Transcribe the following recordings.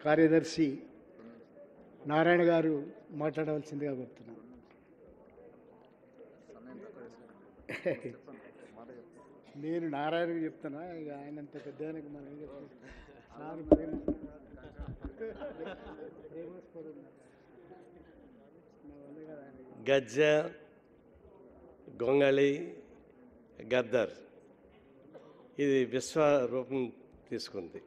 కార్యదర్శి నారాయణ గారు మాట్లాడవలసిందిగా కోరుతున్నాను. నేను నారాయణకు చెప్తున్నా, ఇక ఆయనంత పెద్ద ఆయనకు మనం ఏం చెప్తాం. గజ్జ, గొంగళి, గద్దర్ ఇది విశ్వరూపం తీసుకుంది.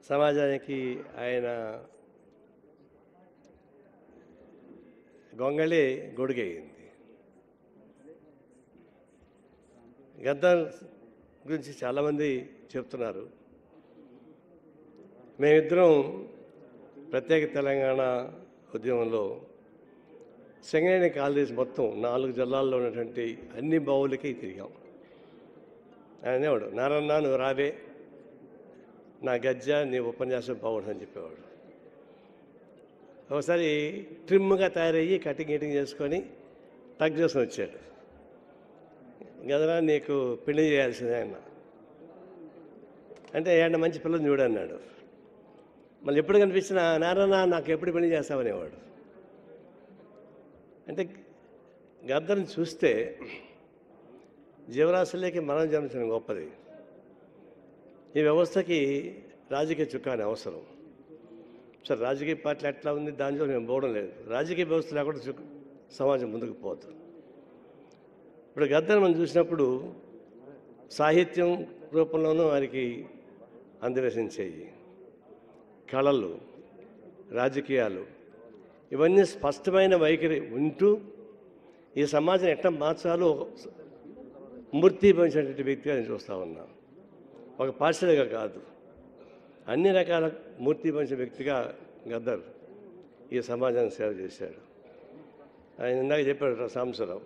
సమాజానికి ఆయన గొంగళి గొడుగయింది. గద్దర్ గురించి చాలామంది చెప్తున్నారు. మేమిద్దరం ప్రత్యేక తెలంగాణ ఉద్యమంలో సింగరేణి కాలేజ్ మొత్తం 4 జిల్లాల్లో ఉన్నటువంటి అన్ని బావులకి తిరిగాం. ఆయన అనేవాడు, నారన్న నువ్వు రావే, నా గజ్జ నీ ఉపన్యాసం బాగుంటుందని చెప్పేవాడు. ఒకసారి ట్రిమ్గా తయారయ్యి కటింగ్ గిటింగ్ చేసుకొని టక్ చేసుకొని వచ్చాడు. గదరా నీకు పెళ్లి చేయాల్సిందే అన్న అంటే ఏమన్నా మంచి పిల్లలు చూడన్నాడు. మళ్ళీ ఎప్పుడు కనిపించినా నారన్న నాకు ఎప్పుడు పెళ్లి చేస్తామనేవాడు. అంటే గద్దర్ని చూస్తే జీవరాశులకి మనం జన్మించడం గొప్పది. ఈ వ్యవస్థకి రాజకీయ చుక్కాని అవసరం. సరే రాజకీయ పార్టీలు ఎట్లా ఉంది దానిలో మేము పోవడం లేదు. రాజకీయ వ్యవస్థ లేకుండా సమాజం ముందుకు పోతుంది. ఇప్పుడు గద్దర్ మనం చూసినప్పుడు సాహిత్యం రూపంలోనూ వారికి అందవేశించేవి, కళలు, రాజకీయాలు ఇవన్నీ స్పష్టమైన వైఖరి ఉంటూ ఈ సమాజం ఎట్లా మార్చాలో మూర్తి పంచినటువంటి వ్యక్తిగా నేను చూస్తూ ఉన్నా. ఒక పార్షల్గా కాదు, అన్ని రకాల మూర్తి పంచిన వ్యక్తిగా గద్దర్ ఈ సమాజానికి సేవ చేశాడు. ఆయన ఇందాక చెప్పాడు సాంబశివరావు,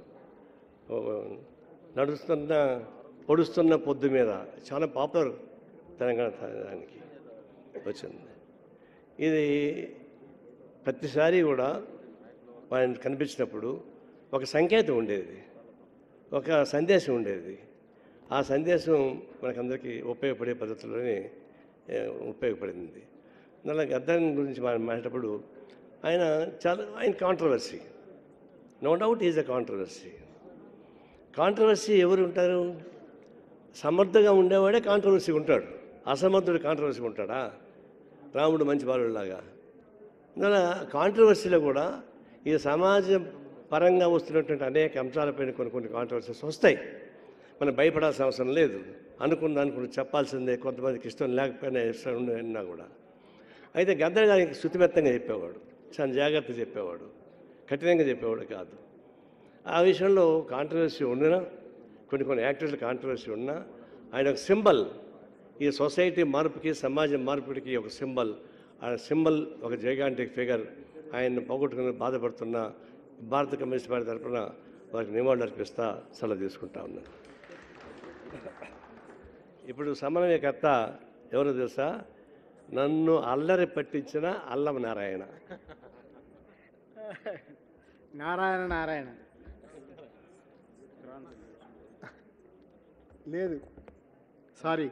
పొడుస్తున్న పొద్దు మీద చాలా పాపులర్ తెలంగాణ దానికి వచ్చింది. ఇది ప్రతిసారి కూడా ఆయన కనిపించినప్పుడు ఒక సంకేతం ఉండేది, ఒక సందేశం ఉండేది. ఆ సందేశం మనకందరికీ ఉపయోగపడే పద్ధతిలోనే ఉపయోగపడింది. అందువల్ల గద్దర్ గురించి మనం మాట్లాడేటప్పుడు ఆయన controversy, no doubt is a controversy ఎవరు ఉంటారు? సమర్థంగా ఉండేవాడే కాంట్రవర్సీ ఉంటాడు, అసమర్థుడు కాంట్రవర్సీ ఉంటాడా? రాముడు మంచి బాలుడిలాగా. అందువల్ల కాంట్రవర్సీలో కూడా ఈ సమాజం పరంగా వస్తున్నటువంటి అనేక అంశాలపైన కొన్ని కాంట్రవర్సీస్ వస్తాయి. మనం భయపడాల్సిన అవసరం లేదు. అనుకున్న చెప్పాల్సిందే, కొంతమందికి ఇష్టం లేకపోయినా ఇష్టం ఉన్నా కూడా. అయితే గద్దర్ గారికి శృతిమెత్తంగా చెప్పేవాడు, చాలా జాగ్రత్త చెప్పేవాడు, కఠినంగా చెప్పేవాడు కాదు. ఆ విషయంలో కాంట్రవర్సీ ఉండినా, కొన్ని యాక్టర్లు కాంట్రవర్సీ ఉన్నా, ఆయన ఒక సింబల్, ఈ సొసైటీ మార్పుకి సమాజం మార్పుడికి ఒక సింబల్. ఆ సింబల్ ఒక జైగాంటిక్ ఫిగర్. ఆయన్ని పోగొట్టుకుని బాధపడుతున్న భారత కమ్యూనిస్ట్ పార్టీ తరఫున వారికి నివాళులు అర్పిస్తా సెలవు తీసుకుంటా ఉన్నాను. ఇప్పుడు సమన్వయకర్త ఎవరో తెలుసా? నన్ను అల్లరి పట్టించిన అల్లం నారాయణ. నారాయణ లేదు, సారీ,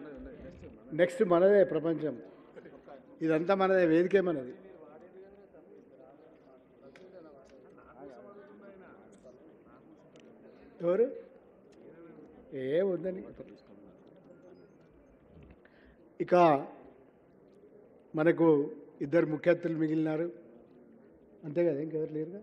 నెక్స్ట్ మనదే ప్రపంచం, ఇదంతా మనదే, వేదికే మనది. ఎవరు వద్దని. ఇక మనకు 2 ముఖ్య అతిథులు మిగిలినారు, అంతే కదా, ఇంకెవరు లేరుగా.